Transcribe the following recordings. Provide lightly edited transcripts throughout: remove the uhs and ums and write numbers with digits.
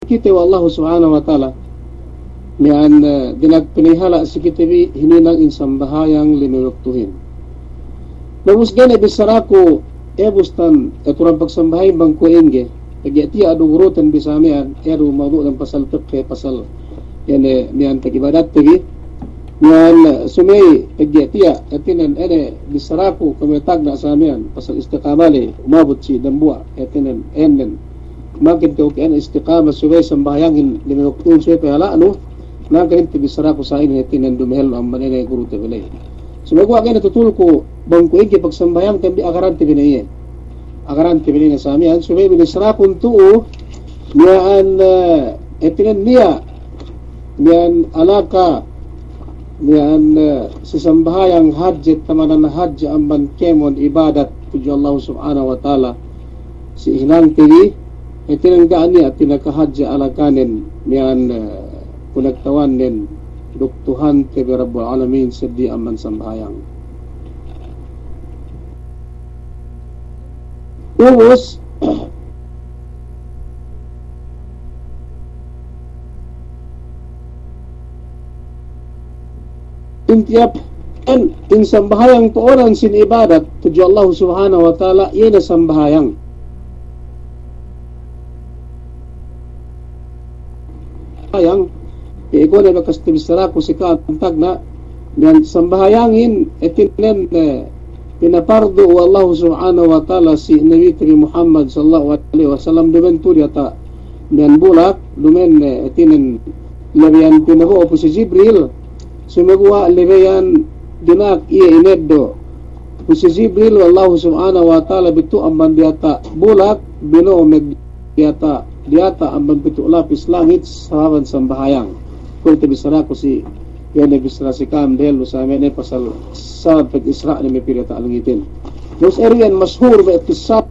kita wa Allah subhanahu wa ta'ala niyan dinagpinihala si kita hininang insambahayang linuluktuhin. Namusgan bisarako ebustan eturang pagsambahay bangko enge pagati adu urutan bisamian eru mawdu ng pasal fiqh pasal yan niyan pagibadat tigi niyan sumay pagati atinan bisarako kamitag na samian pasal istiqamali umabot si dambua atinan enen makin ko kan istiqamah sumay sambayang linuluktuhin sumay pala ano nagahin bisarako sa ini atinan dumehel amman ene guru tebelay. Sumagwa kayo natutul ko bangko enge pagsambayang tambi akaran tibinayin akaran tibinayin sa amihan sumay binisrakon tuo niyaan etinan niyan alaka niyan sisambahayang hajjit tamanan na hajj amban kemon ibadat puji Allah subhanahu wa ta'ala si hinang tigi etinan gaan niya tinakahadja alakanin niyan punagtawan nin duktuhan kebe Rabbul Alamin sedi aman sambahayang. Ubus intiap in sambahayang tuoran sin ibadat tuju Allah subhanahu wa ta'ala yan na sambahayang. Sayang iko na makastibisara ko si kaantag na yan sambahayangin etinan pinapardo wa Allah subhanahu wa ta'ala si Nabi Muhammad sallallahu alaihi wasallam dumen turiyata yan bulak dumen etinan labian pinaho po si Jibril sumagwa labian dinak iya ineddo po si Jibril wa Allah subhanahu wa ta'ala bitu amman diata bulak bino diata amman bitu lapis langit sahaban sambahayang kung tibisara ko si yan nabisara si Kamdel sa amin pasal sa pag-isra na may pirata alangitin. Those ariyan mashhur ba itisap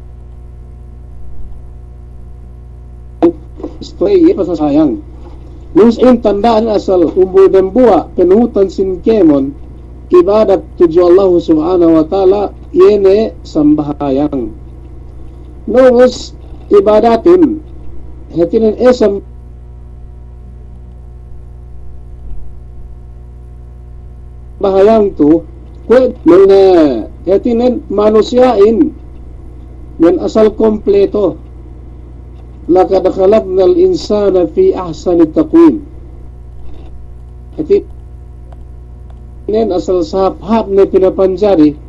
stray pasasayang. Nus in tandaan asal umbo ng buwa penuhutan sin kemon ibadat tuju Allah subhanahu wa ta'ala yene sambahayang. Nus ibadatin hetinan esam bahayang tu kung etinan manusyain yan asal kompleto laqad khalaqnal insana fi ahsani taqwim etinan asal sahab na pinapanjari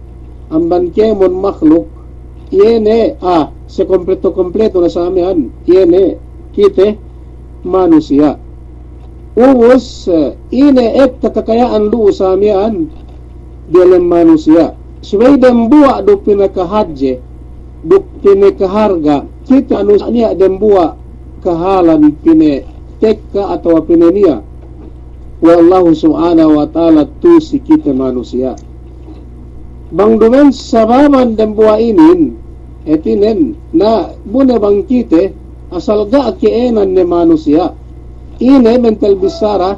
ang bankemon makhluk yene sa kompleto na sa amihan yene kite manusya ubus ine kakayaan lu sa amihan dalam manusia subay dembuwa do pinakahadje do pinakaharga kita anu niya dembuwa kahalan pine tekka atau pineniya wallahu subhanahu wa ta'ala tu si kita manusia bang dumen sababan dembuwa inin etinen na bune bang kite asal ga kienan ni manusia ine mental bisara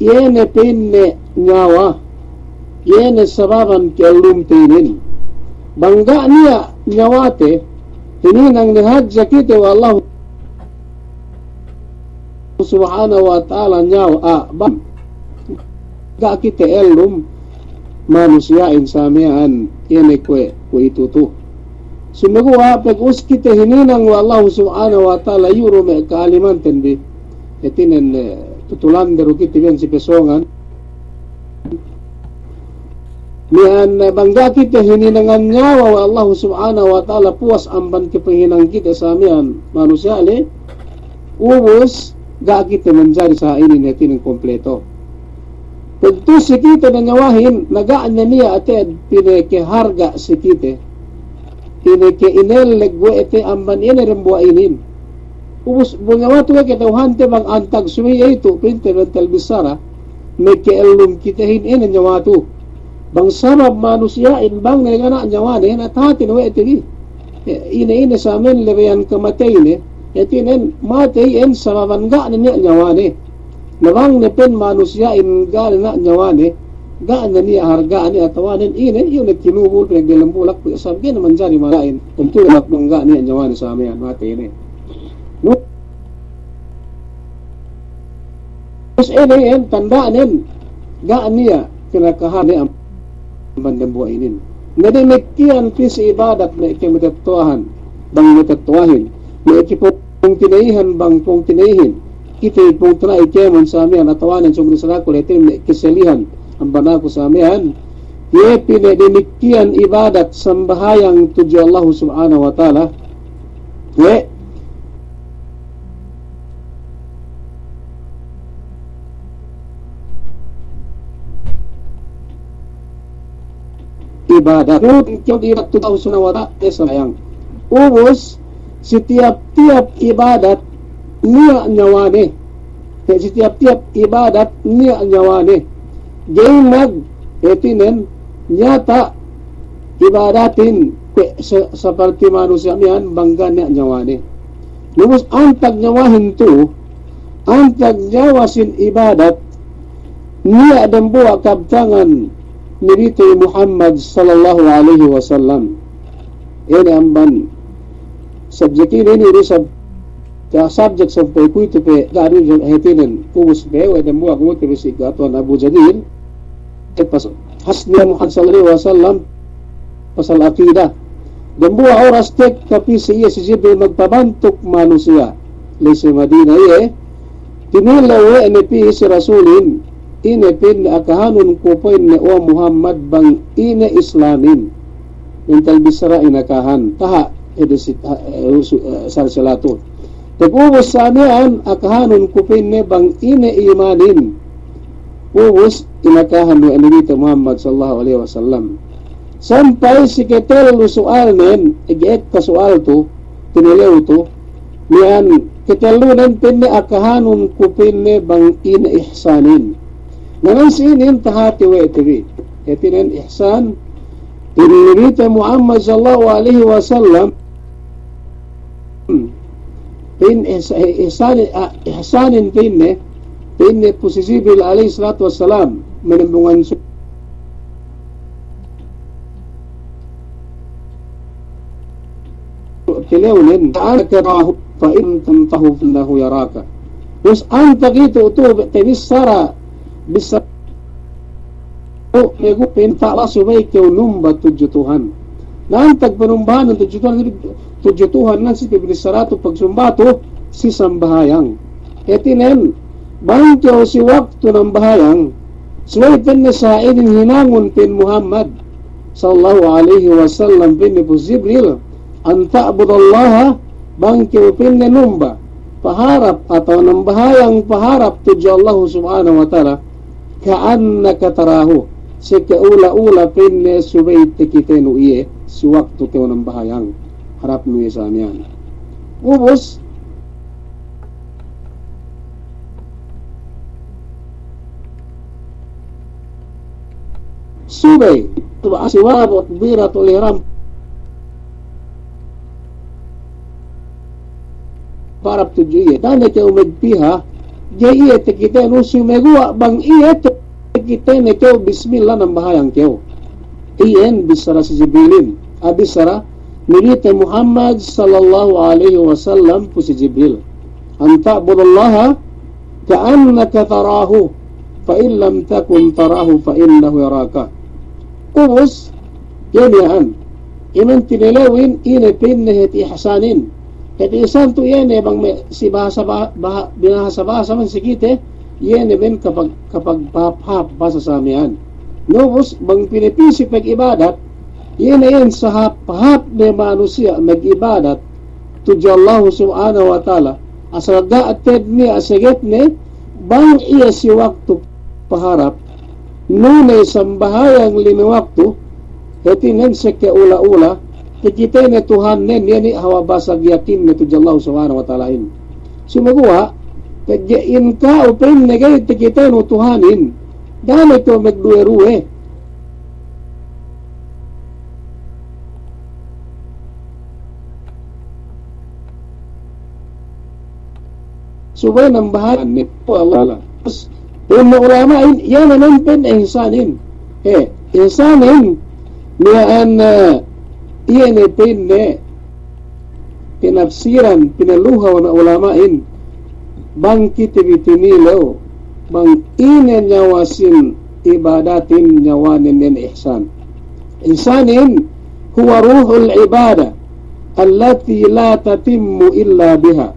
yene pinne nyawa yene sababan kialum tinin bangga niya nyawate hininang nihadja kita wa Allah subhanahu wa ta'ala nyawa bang ga kita elum manusia insamian yene kwe itutu sumagwa pag-us kita hininang wa Allah subhanahu wa ta'ala yuro me kaalimanten bi etinan tutulan daro kita yan si pesongan niyan bangga kita hininangan nyawa wa Allah subhanahu wa ta'ala puas amban kepenginang kita sa amihan manusia le ubus ga kita menjadi sa ini netin kompleto pagtu si kita na nyawahin nagaan niya ated pinekeharga si kita pineke inel legwe ete amban ine rembuwa inin ubus bungawa tuwa kitawhante bang antag sumiya ito pinte rental bisara may keelum kitahin ina nyawatu bang sabab manusyain bang nagana nyawane at hatin wa ito ina sa amin lereyan kamatay ni etinen matay en sababan ga niya nyawane nabang nepen manusyain ga na nyawane ga na niya hargaan niya tawanin ina yung nagkinubul pinagdalambulak sabi naman dyan yung malain kung tulak bang ga niya nyawane sa amin matay ni Ene tandaanin gaan niya kinakahani ang bandambuainin. Nadimikian fi sa ibadat na ikimitatuahan bang mitatuahin na ikipong tinaihan bang pong tinaihin iti pong tuna ikemon sa amihan atawanan sugri sa nakul itin na ikisalihan ang banako sa amihan ye pinadimikian ibadat sambahayang tuju Allah subhanahu wa ta'ala ye ibadat. Yung ibadat tutaw sunawata sayang. Ubos si tiap-tiap ibadat niya nyawani. Si tiap-tiap ibadat niya nyawani. Gay mag etinen nyata ibadatin sa parti manusia miyan bangga niya nyawani. Ubos ang tagnyawahin to ang tagnyawasin ibadat niya dambuwa kabtangan nirito Muhammad sallallahu alaihi wasallam. Ini amban subject ini sa subject sa kuito pe dari hetinen kubus be wa demu aku te bisi gaton Abu Jadil pas hasna Muhammad sallallahu alaihi wasallam pasal akidah. Demu oras tek tapi siya si Jibril magpabantok manusia lesi Madinah ye tinilaw ni pi si Rasulin ine pin akahanun ko po ni o Muhammad bang ine islamin mental bisara inakahan taha edesit sarsalato tagubos sa amian akahanun ko po ni bang ine imanin ubos inakahan ni anibita Muhammad sallallahu alaihi wasallam sampai si ketel sual nen iget ka sual to tinilew to niyan ketelunan pin ni akahanun ko po ni bang ine ihsanin nanasinin tahati wa itibi itinan ihsan tinirita Muhammad sallallahu alaihi wasallam pin ihsanin pinne posisi bil alaihi salatu wassalam menembungan tilawnin ta'akarahu fa in tantahu finnahu yaraka terus anta gitu tu tebisara bisa nego pinta subay kau numba tujutuhan nantag panumbahan ng tujutuhan nan si pibilisarato pagsumbato si sambahayang etinen bangkyaw si waktu ng bahayang suwaitan na sa inin hinangon pin Muhammad sallallahu alaihi wasallam pin ni Jibril an ta'budallaha bangkyaw pin na numba paharap atau ng bahayang paharap tuju Allah subhanahu wa ta'ala ka'annaka tarahu si kaula-ula pinne subay tikitenu iye si waktu teo ng bahayang harap nuye sa amyan ubos subay siwabot biratul ihram parap tuju iye dana ka umagpiha jaya tikitenu sumegua bang iya kita na kyo bismillah ng bahayang kyo iyan bisara si Jibrilin bisara nirita Muhammad sallallahu alaihi wasallam po si Jibril an ta'budallaha ka'annaka tarahu fa in lam takun tarahu fa innahu yaraka ubos yan iman tinilawin inipin na hiti ihsanin kati isan to yan bang si binahasa-bahasa man sikite yan ben kapag paphap basa sa amihan nobos bang pinipisi pag-ibadat yan sa hap-hap na manusia mag-ibadat tuju Allah subhanahu wa ta'ala asraga ated ni asaget ni bang iya si waktu paharap nunay sambahayang limiwaktu hetinan sa kaula-ula kita na Tuhan nen yani hawabasag yakin na tuju Allah subhanahu wa ta'ala sumaguha kagyain ka upin na gayit kita no Tuhanin dahil ito magduwe-ruwe subay ng bahan ni po Allah yung ulama yan naman pin ihsanin ihsanin niyan iyan pin pinafsiran pinaluhaw na ulamain bangkit tinilaw bang inen nyawasin ibadatin nyawanin nin ihsan. Ihsanin huwa ruhul ibadah allati la tatimmu illa biha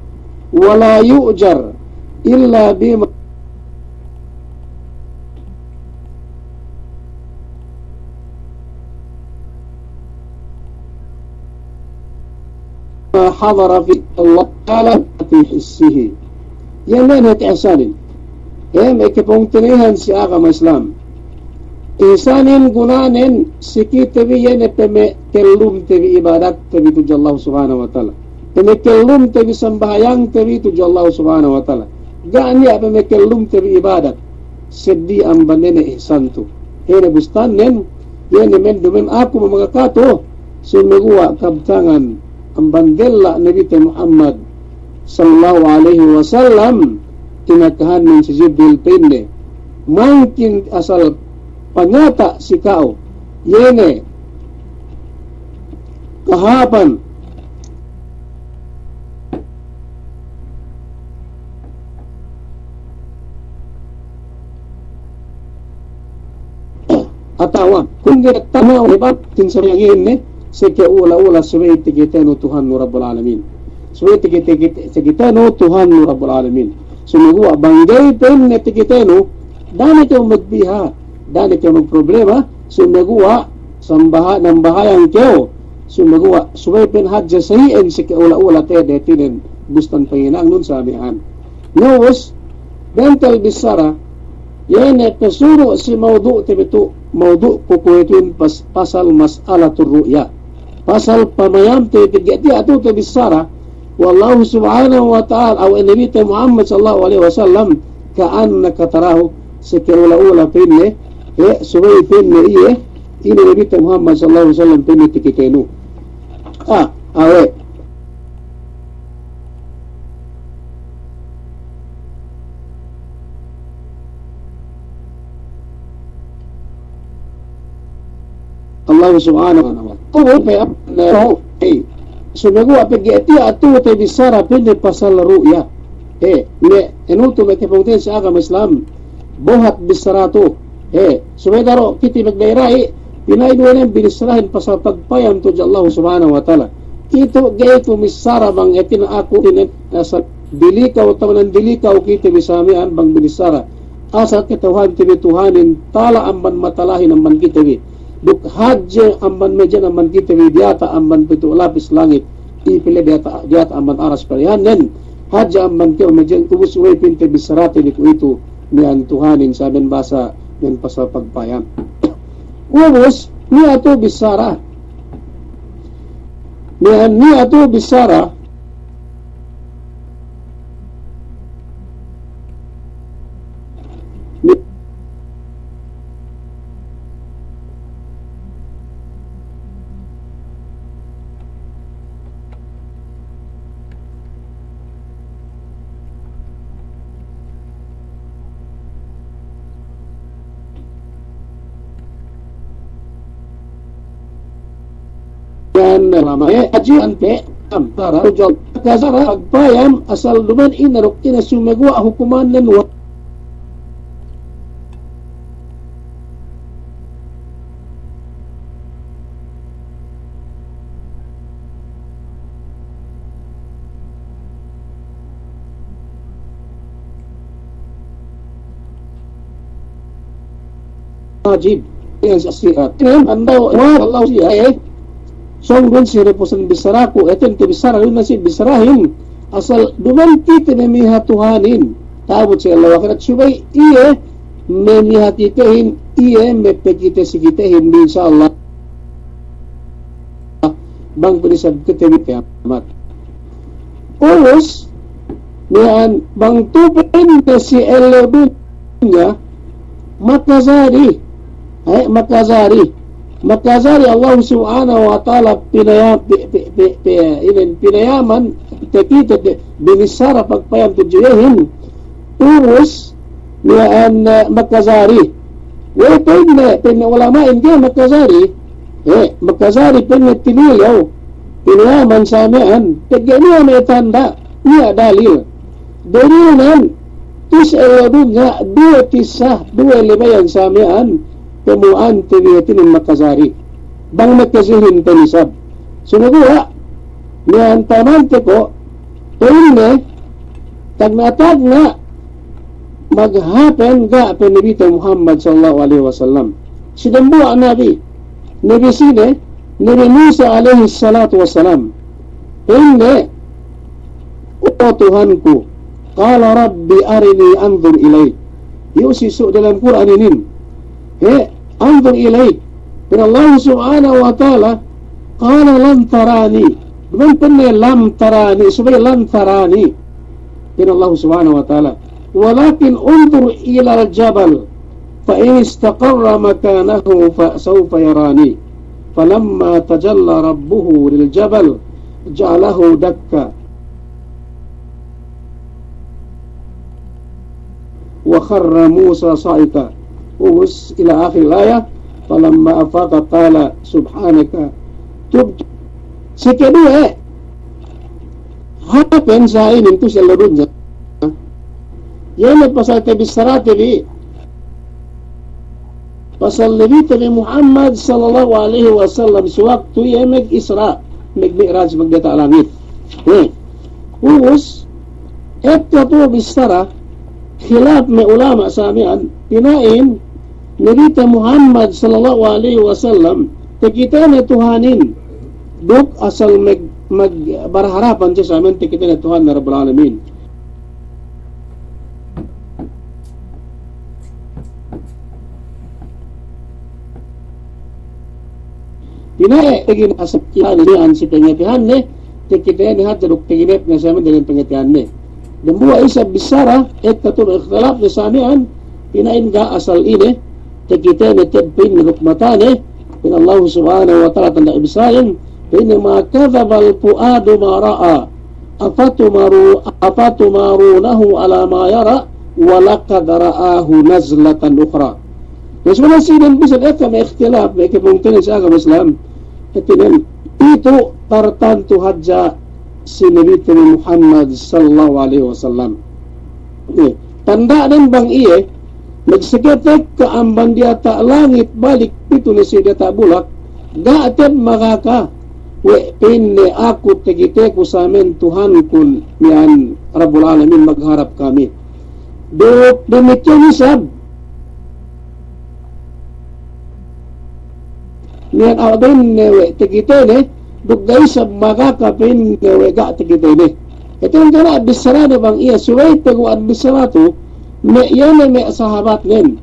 wa la yu'jar illa bima hadara fi Allah ta'ala fi hissihi. Yan na ihsanin. May kipungtinihan si agama Islam. Ihsanin gunanin sikit tabi yan peme kellum tabi ibadat tabi tuju Allah subhanahu wa ta'ala. Peme kellum tabi sambahayang tabi tuju Allah subhanahu wa ta'ala. Gani peme kellum tabi ibadat seddi ang banene ihsan tu. Hene bustanen yan men dumen ako mga kato sumiguwa kabtangan ang bandela Nabi Muhammad sallallahu alaihi wasallam tinakahan ng si Jibril Pinde mangkin asal panyata si kao yene kahapan atawa kung tanaw ibat tinsariyangin ne seke ula-ula suway tikitano Tuhan Rabbul Alamin suway tikitano Tuhan Rabbul Alamin sumiguwa banggay pen na tikitano dani kayo magbiha dani kayo magproblema sumiguwa sambaha ng bahayang kayo sumiguwa suway pen hadja sahiin seke ula-ula te detinen bustan panginang nun sa amihan nus bental bisara yan pesuro si maudu tibitu maudu kukuitun pasal mas'alatul ru'ya pasal pamayam titigati atu tibisara wallahu subhanahu wa ta'ala aw nabi Muhammad sallallahu alaihi wasallam ka'annaka tarahu sikirula-ula pinne subay pinne iye ini nabi Muhammad sallallahu alaihi wasallam pinne tikitenu awe Allah subhanahu wa ta'ala kubo pe apno sumagu apigeti atu te bisara pende pasal ru'ya ne enuto me te pungten sa agama Islam buhat bisaratu sumedaro kiti magdairai pinaiduanen binisrahin pasal pagpayam to Allah subhanahu wa ta'ala ito gaito misara bang etin ako tinen sa dilikaw tawanan dilikaw kiti bisamian bang binisara asa ketawhan tibi tuhanin tala amban matalahin amban kiti duk hajje amban meja amban kita widiata amban pitu lapis langit ipile diata amban aras parihanen hajja amban keo meja ubus way pinte bisarate ni itu nian tuhanin saben basa nian pasal pagpayam ubus ni ato bisara ni ato bisara haji ante antara jol kasara agpayam asal duman inarok ina sumagwa hukuman nen wajib yang sasihat anda Allah siya songgon si reposan bisaraku eten te bisara yun nasi bisarahin asal dumanti tinamiha tuhanin tabot siya lawakan at subay iye memihakitehin iye mepekite sikitehin inshallah bang penisab ketewit kiamat ulos niyan bang tupin na si elebunya makazari Makazari Allah subhanahu wa ta'ala pinayaman tekita binisara pagpayam tujuhin urus niyan makazari way pinawalamain kaya makazari makazari pinatinilaw pinayaman sa amin pagganiya may tanda niya dalil dalilan tis eladun nga dua tisah dua libayang samian kemuan tibiyatin makasari bang magkasihin tanisab sunagura niyan tamante ko tuwing tag natag nga maghapen ga penibita Muhammad sallallahu alaihi wasallam sidambuwa nabi nabi sine nabi Musa alaihi salatu wasalam hindi o Tuhanku qala rabbi arini anzur ilayk yusisu dalam Quran ini anzur ilayk dan Allah subhanahu wa ta'ala qala lam tarani bukan pernah lam tarani sebagai lam tarani dan Allah subhanahu wa ta'ala walakin unzur ila al-jabal fa in istaqarra makanahu fa sawfa yarani falamma tajalla rabbuhu lil jabal ja'alahu dakka wa kharra Musa sa'ika us ila akhir ayat falamma afaqa qala subhanaka tubtu si kedua happen sa ini itu sa ladun niya yan pasal tabisara TV pasal nabi tabi Muhammad sallallahu alaihi wasallam si waktu yan mag-isra mag-mi'raj magdata langit us eto to bisara khilaf may ulama sa amin pinain nabi Muhammad sallallahu alaihi wasallam kita na tuhanin duk asal magbarharapan siya sa amin kita na Tuhan na Rabbul Alamin pinae tigin asap kihan niyan si pengetihan ne kita na hadruk tiginep na sa amin dengan pengetihan ne dan buah isa bisara katul ikhtilaf na sa amin pinain ga asal ini kita na tedpin na rukmatane in Allah subhanahu wa ta'ala tanda ibisayan inma kadhaba al-fuadu ma ra'a afatumarunahu ala ma yara wa laqad ra'ahu nazlatan ukhra sebenarnya sinan bisa may ikhtilaf may kemungkinan sa agama Islam itu tartantu hadja si Nabi Muhammad sallallahu alaihi wasallam tanda din bang iye nagsikitek kaamban dia tak langit balik pito ni siya tak bulak gaatin makaka we pinne ako tigite ko sa amin Tuhan kun niyan Rabbul Alamin magharap kami dumityo nisab niyan awin we tigite ne dugay sa makaka pinne we ga tigite ne ito yung kana bisara na bang iya suway tago at bisara to yan ay may sahabat nin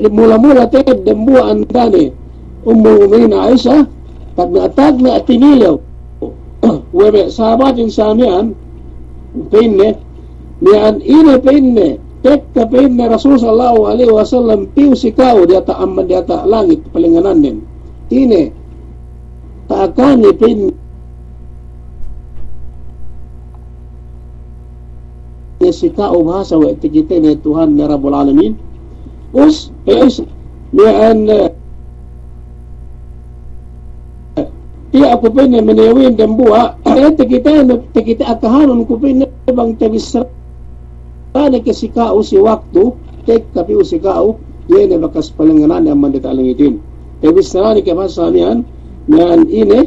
mula-mula tayo dembuwa ang dani umumin na Aisha tag na atinilaw webe sahabat yung samian pinne niyan ina pinne tek ka pinne Rasul sallallahu alaihi wasallam piu sikaw diata amman diata langit palinganan nin ine taakan ni pinne sika o bahasa wa tikite ni Tuhan ni Rabbul Alamin us niyan iya ako pinne maniwin dembuwa ay tikite akahanon ko pinne bang tabisra ni kasika o si waktu tek kapi o sikao yan ay bakas palanganan ang mandita langitin tabisra ni kabasa niyan niyan ine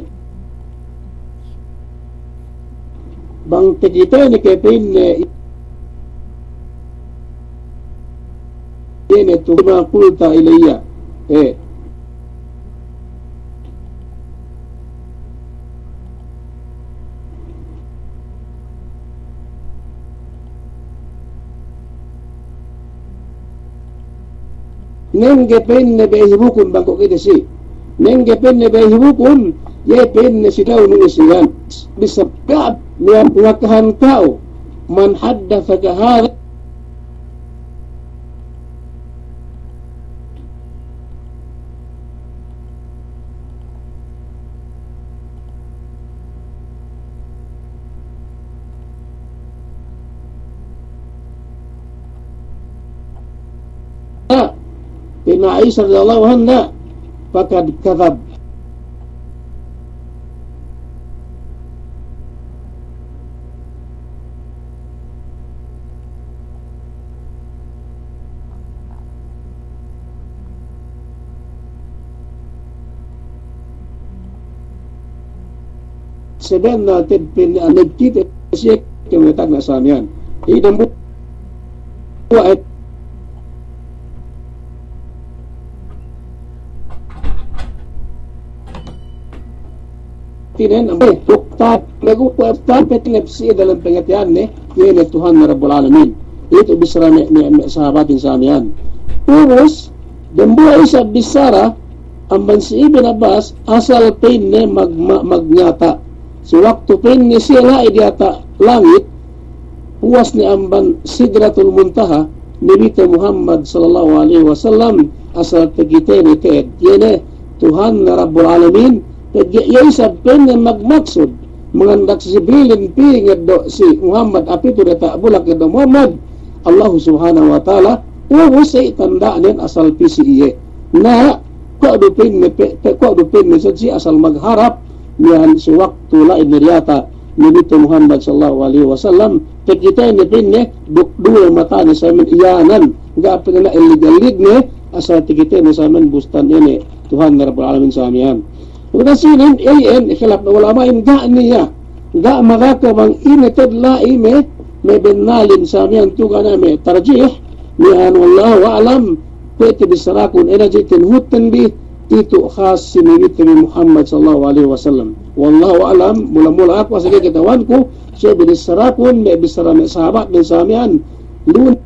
bang tikite ni kapinne itu ma qulta ilayya nenge penne behibukun bangko kita si nenge penne behibukun ye penne sidaw nung isigan bisabab niya pungakahan tao man haddatha kahara Ina Aisyah radhiyallahu anha faqad kadzab 7 na tidpin nagkita siya kimitag na samihan. Idang buwa at tinen ang tuktat nagupapet nefsi dalam pengetian yun Tuhan na Rabbul Alamin. Ito bisara ni sahabatin samihan. Terus dembuwa isa bisara ang si Ibn Abbas asal pain ne magnyata. Si waktu pain ni sila idiata langit puas ni amban Sidratul Muntaha nibita Muhammad sallallahu alaihi wasallam asal pagite ni Ted. Yene Tuhan na Rabbul Alamin. Yay sa pain ne magmaksud mengandak si Jibrilin pingad do si Muhammad api tu data bulak do Muhammad Allah subhanahu wa ta'ala usay tandaan asal PCIE na ko dupin ni si asal magharap niyan si waktu lain niriyata nibito Muhammad sallallahu alaihi wasallam kita ni pinne dua mata ni sa amin iyanan nga na illegalig ni asal kita ni sa amin bustan ini Tuhan na Rabbul Alamin sa amin. Kuna sinin ikhilaf na wala main niya ga makakabang initid lai may benalin sa amin tuga na may tarjih niyan wallahu alam pwede bisarakun energy tinhutan bi tito khas sinibit ni Muhammad sallallahu alaihi wasallam wallahu alam mula-mula ako sa kitawan ko siya bisarakun may bisara may sahabat din sa amin lun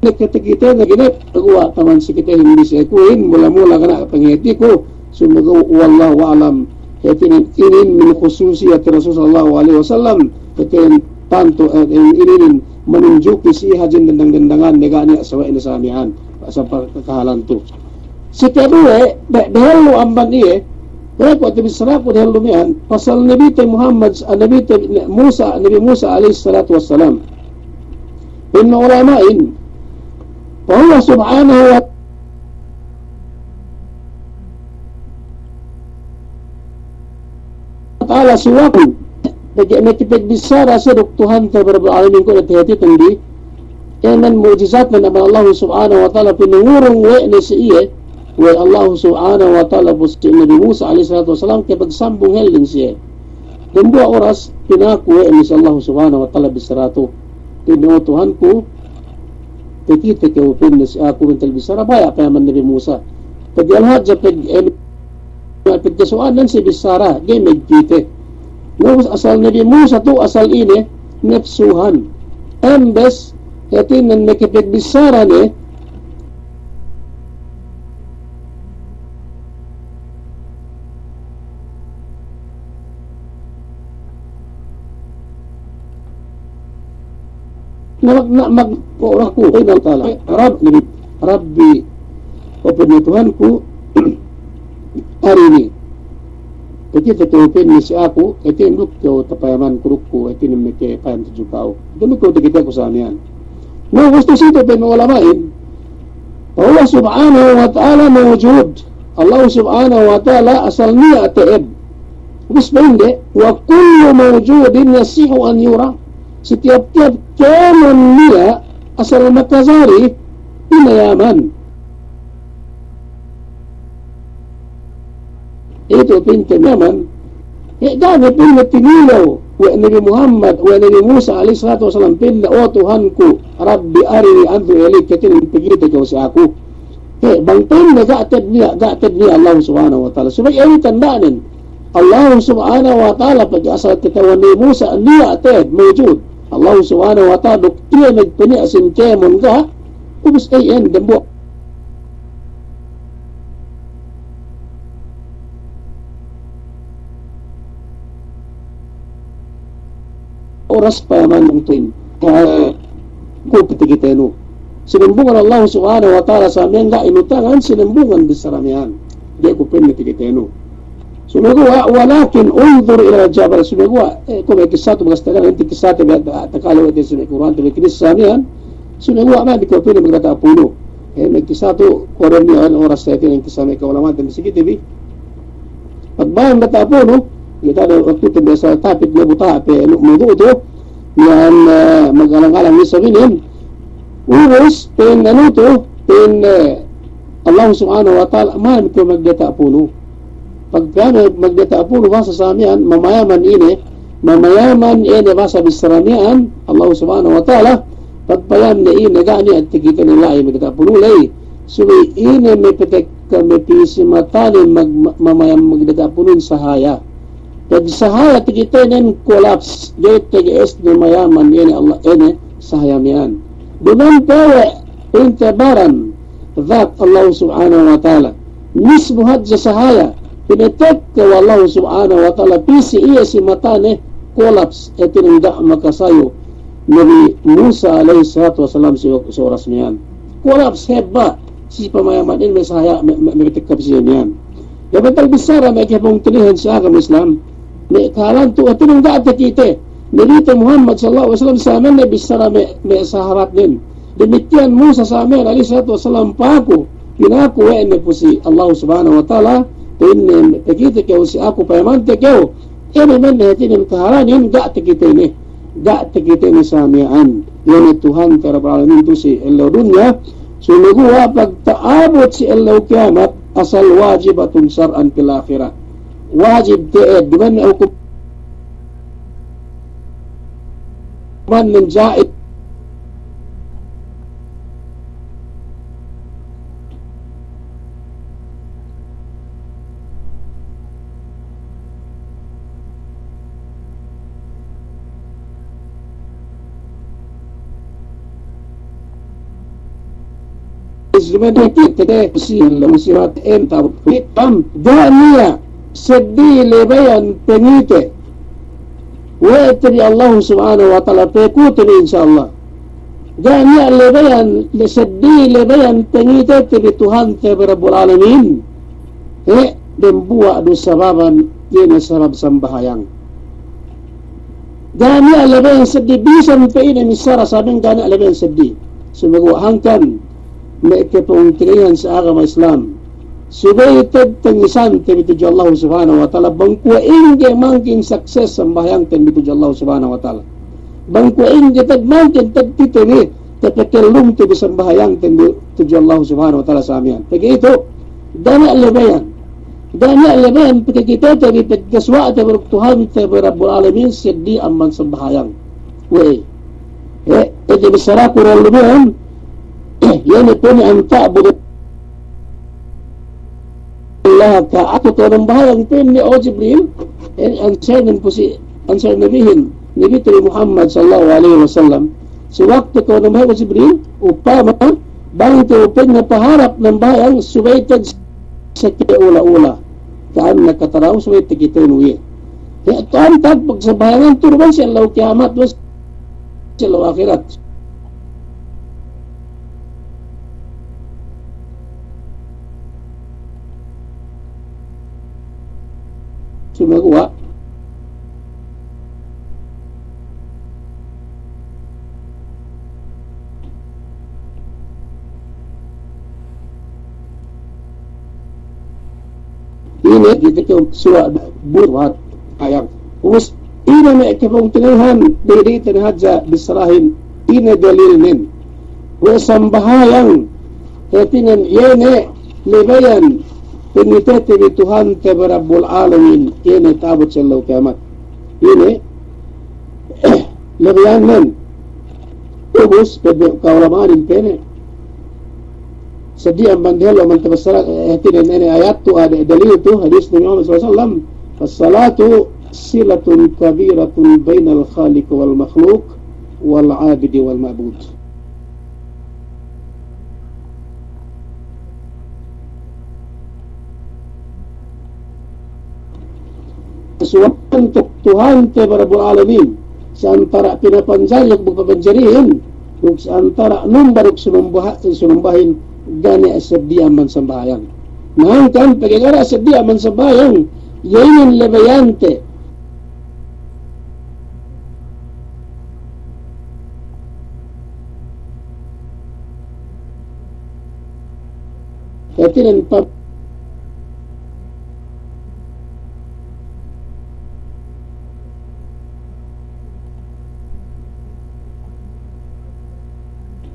nagkatikita na ginip pagwa taman si kita hindi siya kuhin mula-mula ka na pangiti ko sumago wallahu alam inin min khususiyat Rasul sallallahu alaihi wasallam inin tanto inin menunjuki si hajin gandang-gandangan negani asawa ina samihan sa pagkakahalan to si kedua dahil lo amban iye kaya ko ati bisara ko dahil lumihan pasal Nabi Muhammad Nabi Musa alaihi salatu wassalam inna ulamain Allah subhanahu wa ta'ala suwakun nagtipid bisara sa Tuhan ta Rabbul Alamin ko natihati tandi yanan mujizat na naman Allah subhanahu wa ta'ala pinungurong ni si iye wa Allah subhanahu wa ta'ala po si Nabi Musa alaihi salatu wasalam kaya pagsambong helin siya dan dua oras pinakuwe ni si Allah subhanahu wa ta'ala bisarato tinutuhan ko kita ke upin na si ako ng talbisara baya pa naman Nabi Musa pag-alhad sa pagkasuanan si Bisara gay magkite no asal Nabi Musa to asal ini nepsuhan embes yatin nan nakipagbisara ni magpuraku ay naltala Rabbi o Tuhanku arini iti tutupin ni si ako iti induk ko tapayaman kurukku iti nimike payan tujukao dumi ko tikita ko sa niyan no gusto sito pinulamain Allah subhanahu wa ta'ala mawjud Allah subhanahu wa ta'ala asal niya ataib gusto hindi wa kullu mawjudin yasihu an yura setiap-tiap keman niya asal makazari inayaman itu pintu naman dami pinna tinilaw wa Nabi Muhammad wa Nabi Musa alaihi salatu wasalam pinna o Tuhanku Rabbi arini antu ilik katin pigita ko sa ako bang pinna ga'atid niya Allah subhanahu wa ta'ala subay ay tandaanin Allah subhanahu wa ta'ala pag-asal kitawan ni Musa niya atid mawjud Allah subhanahu wa ta'ala doktriya nagpiniasin kemon ka ubus ayan dambo oras pa man ang tuwin ko pitigiteno sinumbungan Allah subhanahu wa ta'ala sa amin nga inutangan sinumbungan bisaramihan di ko pinitigiteno sumagawa walakin unzur ila jabal sumagawa kung may kisato magastagan hindi kisato takalaw ito sa Quran ito may kinisamihan sumagawa na di ko pwede maglata puno may kisato koron niya oras sa ito yung kisame kaulaman dan sige TV pagbayang nata puno kita ada waktu itu biasa tapit na buta mudo ito yan mag-alang-alang ni sabinin urus pen ano to pen Allah subhanahu wa ta'ala man ko magdata puno. Pagka magdata puno basa sa amian, mamayaman ini basa bisaramian, Allah subhanahu wa ta'ala, pagpayam na ini gani at tikita nila ay magdata puno lay. So ini may petek may pisi matanin mamayam magdata puno sa haya. Pag sa haya tikita nin collapse, dito tigiis na mayaman ini Allah ini sa hayamian. Dunan tawa intabaran ذات الله سبحانه وتعالى mismo hadja sahaya pinetek ka Allah subhanahu wa ta'ala pisi iya si matane collapse etinangda makasayo Nabi Musa alayhi salatu wasalam si oras niyan collapse heba si pamayaman in may sahaya may pitek ka pisi niyan yabatal bisara may kipong tinihan sa agam Islam may kalan to etinangda atakite nilito Muhammad sallallahu alaihi wasallam sa amin na bisara may saharap din. Demikian Musa sa amin alayhi salatu wasalam pako pinako na po si Allah subhanahu wa ta'ala pinne pagkita kayo si ako payamante kayo man natin ang kaharanin gata kita ini sa amiaan yan Tuhan karabalamin to si Allah dunya so naguwa pagtaabot si Allah kiamat asal wajibatun sar'an pil akhirah wajib teed di man na hukum man ng jait Sebenarnya kita silang sirat entar hitam dania sedih lebayan pengite wa tadi Allah subhanahu wa ta'ala pekut insyaallah dania lebayan sedih lebayan pengite tadi Tuhan Rabbul Alamin dan buat dosa baban ini sebab sembahayang dania lebayan sedih bisa mempunyai misara sabeng dania lebayan sedih semoga hangkan may kapungkirihan sa agama Islam subaytad tangisan tibitujo Allah subhanahu wa ta'ala bangkuain ke mangkin sukses sembahayang tibitujo Allah subhanahu wa ta'ala bangkuain ke tagmangkin tagtitini tapakelum tibi sembahayang tibitujo Allah subhanahu wa ta'ala sa amin pagi ito dana alabayan pagka kita tabi pagkaswa tabi Tuhan tabi Rabbul Alamin sidi amman sembahayang ito bisara kurang lumayan yani pun ang ta'budu Allah ka ako to ng bahayang pin ni O Jibril ang sayin po si ang sayin nabihin Nabi Muhammad sallallahu alaihi wasallam si waktu ko ng bahayang Jibril upama bang ito pin na paharap ng bahayang subaytad sa ula-ula kaan nakataraw subaytad kita inuwi kaya ito ang tagpag sa bahayangan turban siya law kiamat was siya law akhirat sumagawa ini kita ke surat buat ayat us ini may kapungtinahan diri tanhadza bisrahin ini dalilin wa sambahayang katinan yene lebayan pinitete ni Tuhan tabi Rabbul Alamin ini tabot sa law kiamat ini labayan man ubus pwede kaulamanin pene sadi ang bandhelo man tabasara hatinan ini ayat tu ada dalil tu hadis Nabi Muhammad SAW as-salatu silatun kabiratun bainal khaliq wal makhluk wal abidi wal ma'bud suwatan Tuhan tabi Rabbul Alamin sa antara pinapanjalik magpapanjarihin ug sa antara number ug sunumbahin gani asabdi aman sambayang nangkan pagigara asabdi aman sambayang yayin lebayante katinan pa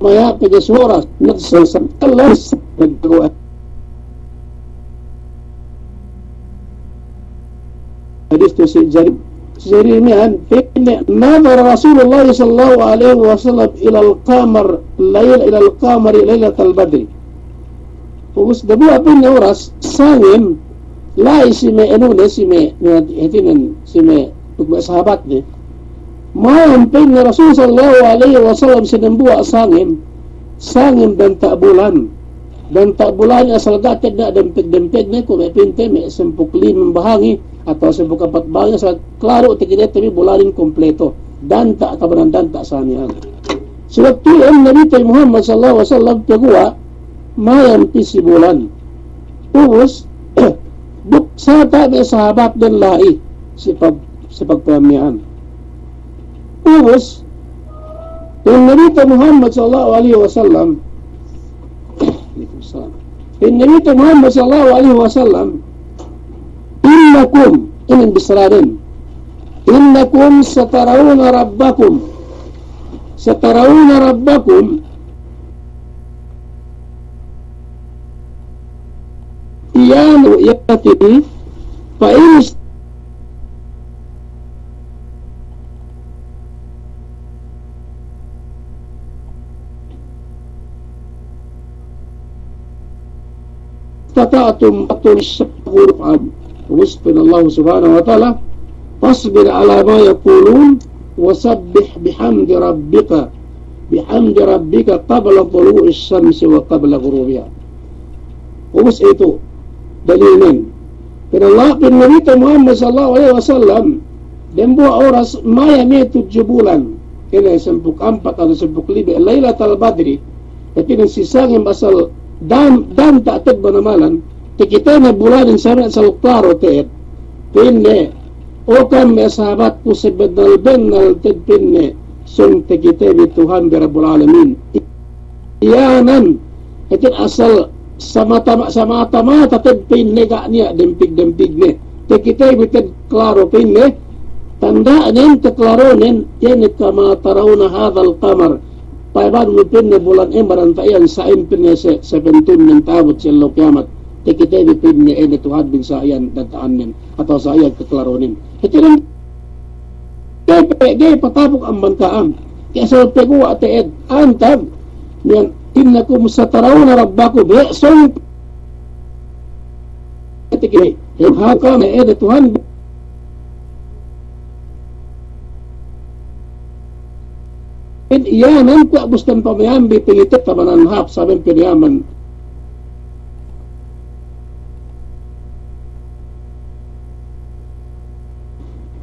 maya pedes oras nagsasalas nagtuwa to si Jeremiah, nadara Rasulullah sallallahu alaihi wasallam ila al-qamar laylat al-badri. Ubus dabu apin na oras sangin lai si me enune si me sahabat ni maampin na Rasul sallallahu alaihi wasallam sinambua sangin dan tak bulan asal gatid na dempeg na kung may pinte may 15 bahangi atau 14 bahangi sa klaro tikidet tapi bulanin kompleto dan tak kabanan dan tak samihan. Sewaktu Nabi Muhammad sallallahu alaihi wasallam pagua mayam si bulan. Ubus sa tabi sahabat dan lai si pagpamihan. Ubus yung Nabi Muhammad sallallahu alaihi wasallam Nabi Muhammad sallallahu alaihi wasallam innakum inin bisradin innakum satarawna rabbakum iyanu yati fa in tata'atum atul syukur'an wasbir Allah subhanahu wa ta'ala fasbir ala ma yakulun wasabbih bihamdi rabbika qabla tulu'i syamsi wa qabla ghurubiha. Ubus itu dalilin kena Nabi Muhammad sallallahu alaihi wasallam dan buat oras mayami 7 bulan kena 14 atau 15 Lailatul Badri tapi nang sisangin basal dan tak ted banamalan kita na bulan sana sa klaro ted pinne o kam sahabat ko sebedal benal ted pinne sung kita bi Tuhan Rabbul Alamin iyanan itu asal sama-tama ted pinne ga niya dempig ne kita bi ted klaro pinne tanda nin klaro nin yan kama tarawna hadzal qamar paiban mipin na bulan maran tayan sa impin na 17 ng tabot sa kiamat tikita mipin na tuhad bin sa ayan dataan atau sa ayan kaklaronin ito rin gay patapok ang bantaan kaya sa pagkuha teed antag niyan innakum satarawna rabbakum song tikita haka na tuhan iyanan ku bustan pamayambi pingitit tabanan hap sabing piniyaman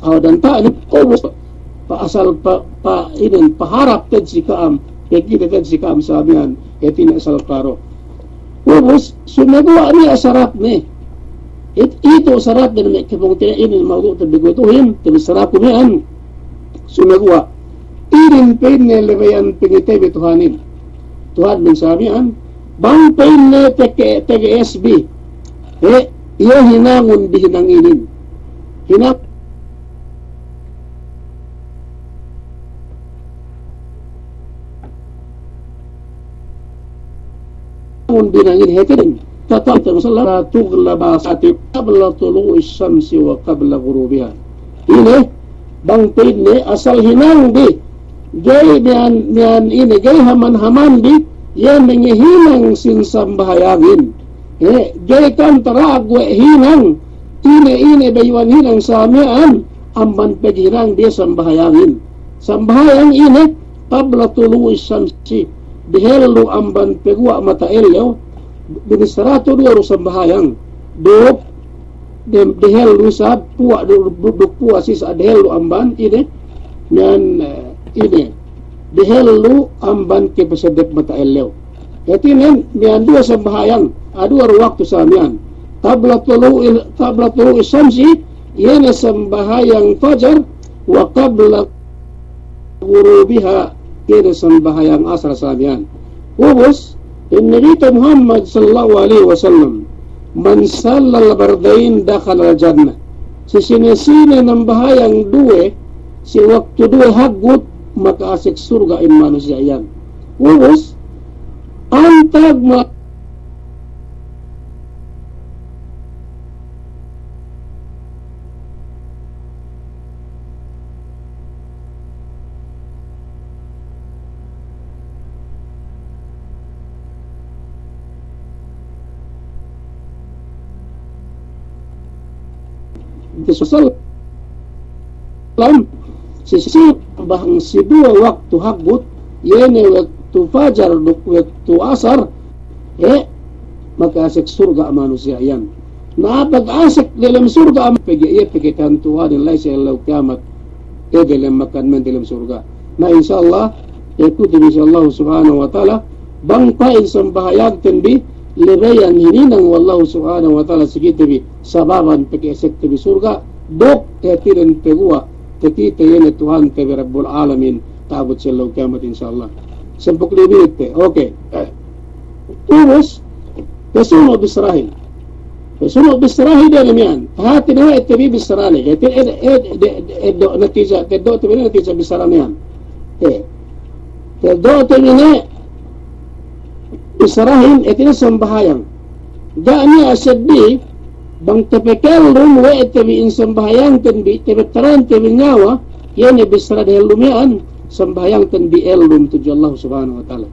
dan ta ni ubus paasal paharap ted si kaam kita ted si kaam sabihan tina asal klaro ubus sumagawa ni asarap ni ito sarap din may kibong tinainin maudo tabigutuhin tabi sarap ko niyan sumagawa irin pain na lebayan pinitay Tuhanin. Tuhan mensabihan, bang pain na tege SB, iya hinangon di hinanginin. Hinangon binangin hetirin. Tatap masalah tughlaba sati qabla tulu'i syamsi wa qabla ghurubiha. Ini bang pain na asal hinang di gay niyan ini gay haman di yan mengihinang sinsambahayangin gay kan taragwe hinang ini bayuan hinang samian amban paghinang di sambahayangin sambahayang ini qabla tulu'i syamsi dihelu amban pagwa mata elyo binisarato duro sambahayang duk dihelu sa puwa duduk puwa sis adhelu amban ini nan ini dihelu amban ke pasadep mata elew yatinen mian dua sembahayang dua waktu samian qabla tulu'i syamsi yana sembahayang fajar wa qabla ghurubiha yana sembahayang asar samian ubus Nabi Muhammad sallallahu alaihi wasallam man sallal bardain dakhala jannah sisinasina ng bahayang duwe si waktu duwe hagut makaasik surga in manusia yan. Ubus antag Sallam sisibang si dua waktu hagut yene waktu fajar waktu asar maka-asik surga manusia yan na pag-asik dalam surga pegitan Tuhan yang lain sa kiamat dalam makan man dalam surga na insyaallah itu insyaallah subhanahu wa ta'ala bangkain sambahayag tenbi lirayan hininang wallahu subhanahu wa ta'ala sigitibi sababan pag-asik tibi surga dok tiran pegua kita yan Tuhan tibi Rabbul Alamin taabot sa kiamat insyaallah sempuk libit okay terus Pesuno bisrahin dalam yan. Hati na itibi bisrali. Edo natija bisrali yan. Edo itibi bisrahin itina sambahayang. Da'ani asaddi bang tepekel rum wa itibi in sambahayang tenbi tebetaran tebi nyawa yan bisrali helumian sambahayang tenbi elum tuju Allah subhanahu wa ta'ala.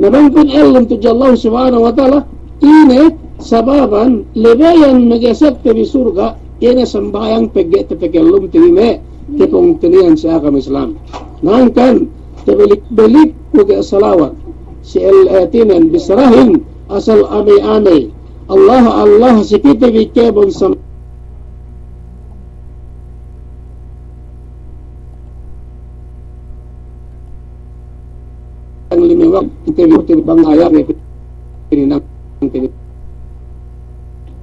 Nabangkun elum tuju Allah subhanahu wa ta'ala ini sababan lebayan magasap tebi surga ini sembayang pegelum tinime tepung tinian sa agama Islam nangkan tebelik-belik kuga salawat si el-atinan bisrahin asal amay-amay Allah sikita bikebon sam ang limiwag tebi bang ayam pininang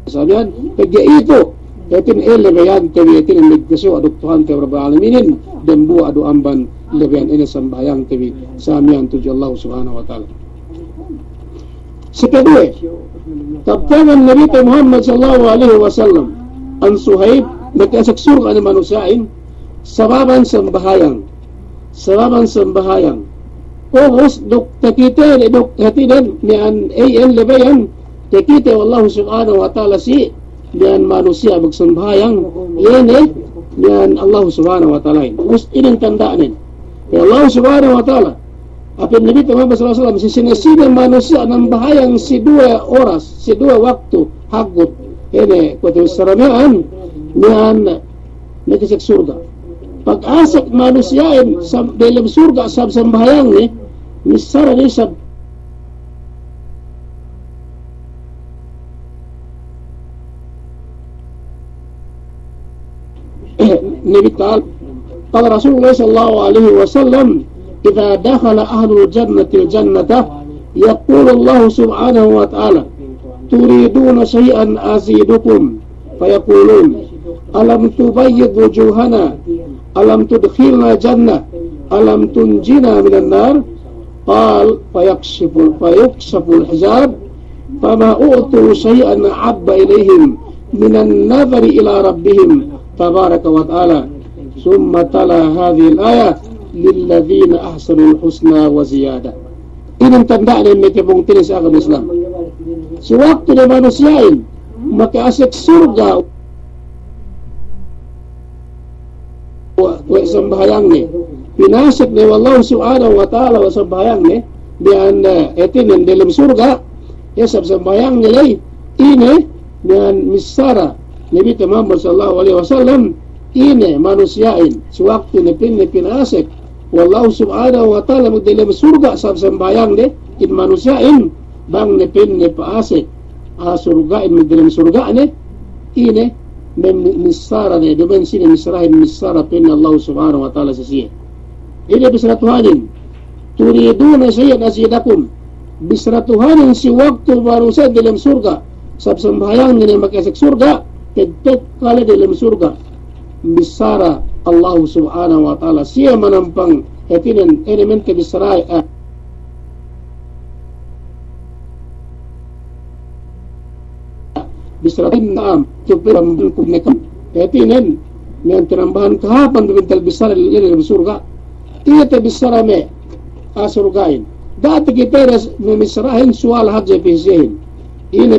sabihan pagya ito yatin lebayan tabi yatin ang nagkaso aduk Tuhan tabi Rabbul Alaminin dan buwa adu amban lebayan ini sambayang tabi samihan tuju Allah subhanahu wa ta'ala sekadua tabtangan Nabi Muhammad sallallahu alaihi wasallam ang Suhaib nagkasak surga ni manusiain sababan sambahayang Ogos dok takita dok hatidan nian ayan lebayan takita wallahu subhanahu wa ta'ala si nian manusia magsambayang yene nian Allah subhanahu wa ta'ala us ining tandaan ya Allah subhanahu wa ta'ala apin Nabi Muhammad sallallahu alaihi wasallam sisinasinan manusia ng bahayang si dua oras si dua waktu hagot yene kuto saramian nian nagkasak surga pag-asak manusiain dalam surga sab sambayang ni misara ni sab Nabi Ta'ala qala Rasulullah sallallahu alaihi wasallam idza dakhala ahlul jannati al-jannata yaqulu Allah subhanahu wa ta'ala turiduna shay'an azidukum fayaqulun alam tubayyid wujuhana alam tudkhilna jannah alam tunjina minan nar qal fayakshifu al-hijab fama u'tu shay'an ahabba ilayhim minan nadhari ila rabbihim tabaraka wa ta'ala summa tala hadhihi al-ayah lilladhina ahsanul husna wa ziyadah inang tandaan may kibungtin sa agama Islam si waktu na manusiain makaasik surga wa sambayang ni pinasok ni wallahu subhanahu wa ta'ala wa sambayang ni dian etinin dalam surga ya sambayang nilai ini dian misara Nabi Muhammad sallallahu alaihi wasallam ini manusiain sewaktu ni pinasok wallahu subhanahu wa ta'ala dalam surga sambayang ni in manusiain bang ni paasik surgain dalam surga ni ini misara ni depan sini misara pinna Allah subhanahu wa ta'ala sisiya ini bisra Tuhanin turiduna syai'an azidakum bisra Tuhanin si waktu manusia dalam surga sambayang ni makasak surga tetap kala dalam surga misara Allah subhanahu wa ta'ala siya manampang hetinan elemen bisra bisratin naam cupiram kumnekan hetinan yang tinambahan kahapan bintal bisara dalam surga iya bisara me surgain dati kita misrahin sual haja pisihin ini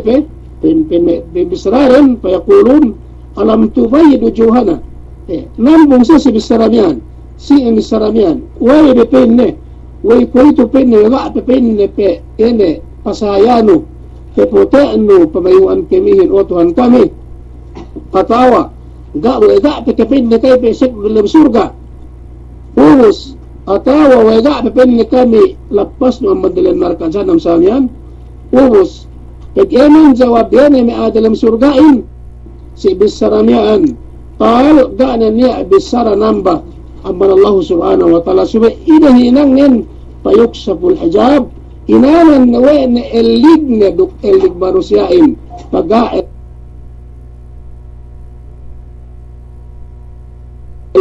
bisrahin payakulun alam tubayyid wujuhana nambung sa si bisaramian si bisaramian way depende way kuito penne wa penne pe ene pasayano te poteno pamayuan kemihin o Tuhan kami katawa wega pikapin na kayo pesek dalam surga. Ubus atawa wega pipin na kami lapas no madalan markansa ng samian. Ubus pag-eman jawab yan ay may dalam surgain si bisaramian tal gana niya bisara namba amman Allah subhanahu wa ta'ala subay inahinangin payok sa pul hijab inanan na we na elig na duk elig manusyain pag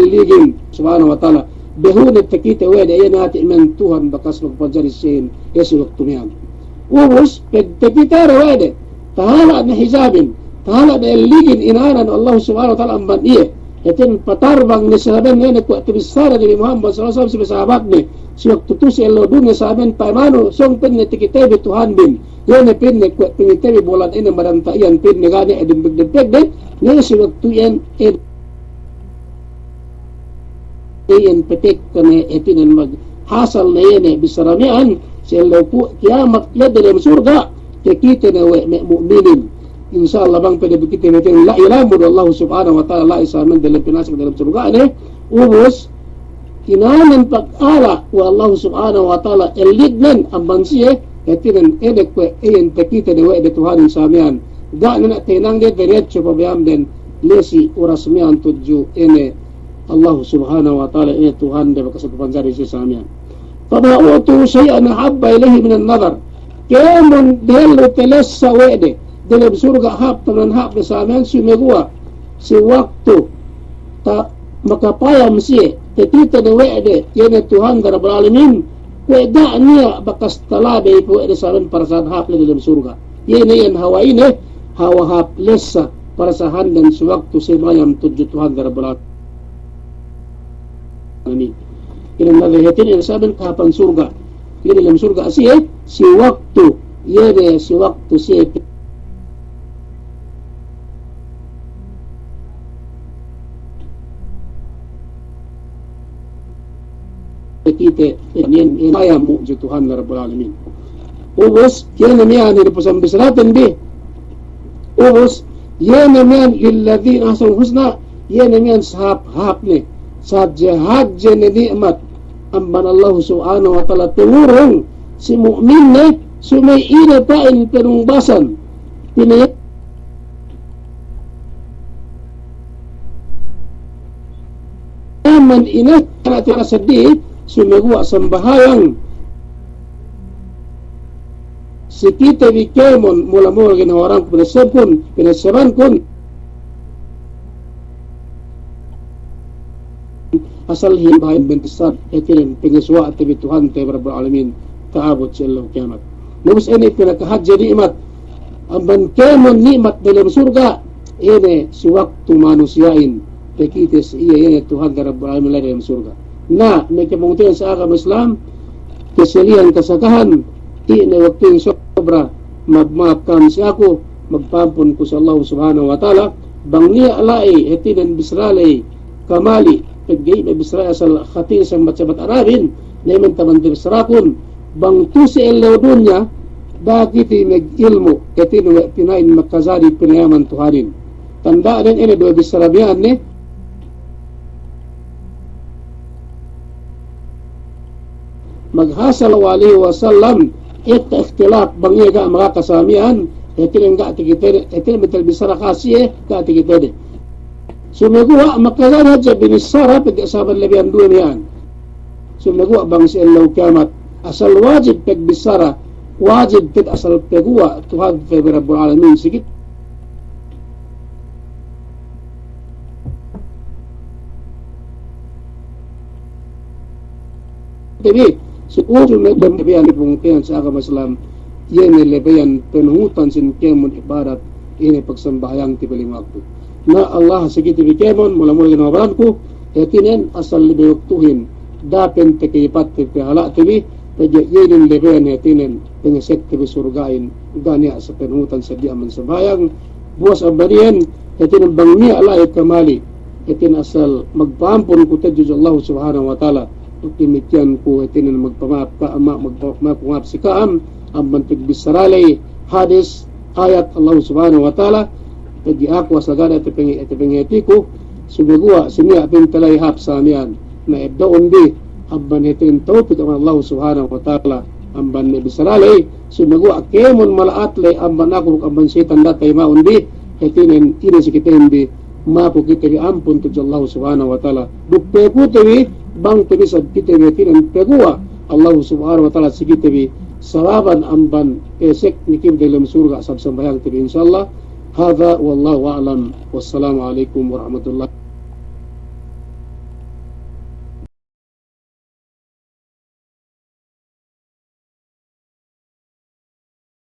ligin subhanahu wa ta'ala behunat takita wede ayan natin man Tuhan bakas magpanjarisin yesu waktu niyan ubus takita wede tahala na hijabin tahala na ligin inanan Allah subhanahu wa ta'ala amban iya yatin patarbang ni sahaban ngayon at bisara ni Muhammad sallallahu alaihi wasallam sahabat ni si waktu tu si Allah dunia sahaban paimano song pen ni takita be Tuhan bin yan pin ni kwat pingitabi bolan ina marantayan pin ni gani edin bigdepeg de ni si waktu yan iyan petik kami etinan maghasal na yan bisaramian sila po kiamat na dalam surga kikita na mu'minin inshallah bang pwede bukiti natin la ilamud Allah subhanahu wa ta'ala la isaman dalam pinasok dalam surga ubus kinanan pag-ala wa Allah subhanahu wa ta'ala elignan ang bansiye etinan edekwe iyan kikita na wa'ede Tuhanin samian gana na tinang de diretso pabayam den lesi urasmian tudju Allah subhanahu wa ta'ala ini Tuhan dia berkesempatan dari sesamian. Pada waktu saya nahabba ilahi minan nazar. Kemun delu telesa wede dalam surga hab tanan hab sesamian sumegua si waktu tak makapayam si tetita de wede yana Tuhan Rabbul Alamin weda niya bakas talabe ko ede saben para saat hab dalam surga. Yana yan hawa ini hawa hab lesa para sahan dan sewaktu semayam tujuh Tuhan Rabbul Alamin. Ilang nalahitin yang sabi kapan surga ini dalam surga siya si waktu yere si waktu siya kita ini ayam mu'jud Tuhan Rabbul Alamin ubus yan naman ini pasambisratan bi ubus yan naman lilladhin ahsan husna yan naman sahab ni sa jihad na ni'mat amban Allah subhanahu wa ta'ala tumurong si mu'min na sumayina pain penungbasan pinayat naman ina natin asadi sumagawa sambahayang si kita bikemon mula-mula ginawarang pinasaban kun asal hibahin bentisat etirin pengiswa tibi Tuhan tibi Rabbul Alamin taabot sa Allah kiamat nubus ini pinakahadja ni'mat amban kemon ni'mat dalam surga ini si waktu manusiain pekitis iya ini Tuhan Rabbul Alamin dalam surga na may kemungkinan sa agama Islam keselian kasagahan di na waktu yung sobra magmaafkan si ako magpampun ko sa Allah subhanahu wa ta'ala bang niya alai etinan bisralay kamali pagay may bisraya sa khati sa matsabat arabin na iman taman bisrakun bang tu si ilaw dunya bakit nag-ilmo iti pinain makazari pinayaman Tuhanin tanda din ini dua bisrabihan ni maghasal wa alihi wa sallam ita ikhtilaf bang iya mga kasamihan iti nga tikitede iti mital bisara kasi ka tikitede sumagawa makazari hadya binisara pag-asaban labihan doon yan sumagawa bang si ilaw kiamat asal wajib pagbisara wajib pag asal pagwa Tuhan tibi Rabbul Alamin sigit tibi sukuso na labihan ipungkihan sa agama Islam yan labihan penungutan sin kemon ibadat ini pagsambayang tibiling waktu na Allah sige tibi kemon mula-mula ginawaran ko etinen asal libiyuktuhin dapen tekipat tibihala tibi pagyayin lebeyan etinen pengeset tibi surgain ganya sa penungutan sa diaman sambayang buwas abadiyan etinen bangni alay kamali etin asal magpampun ko tadyo Allah subhanahu wa ta'ala tukimityan ko etinen magpamaap ka ama magpamaap si kaam ang bantig bisaralay hadis ayat Allah subhanahu wa ta'ala pagi ako asagana iti pangiti ko sumigwa sini apin talay hap sa niyan na ibdaon di abban hitin tawpid ang Allah subhanahu wa ta'ala amban ni bisaralay sumigwa kemon malaat lay amban ako amban setan datay maundi hitinin ina sikitin di mapo kita bi ampun tu Allah subhanahu wa ta'ala duppe ko tawi bang tawi sa kita bi hitin pegwa Allah subhanahu wa ta'ala sikita bi sawaban amban esek nikim dalam surga sab sambayang tabi insyaallah. Hadza wallahu a'lam. Wassalamu alaikum warahmatullahi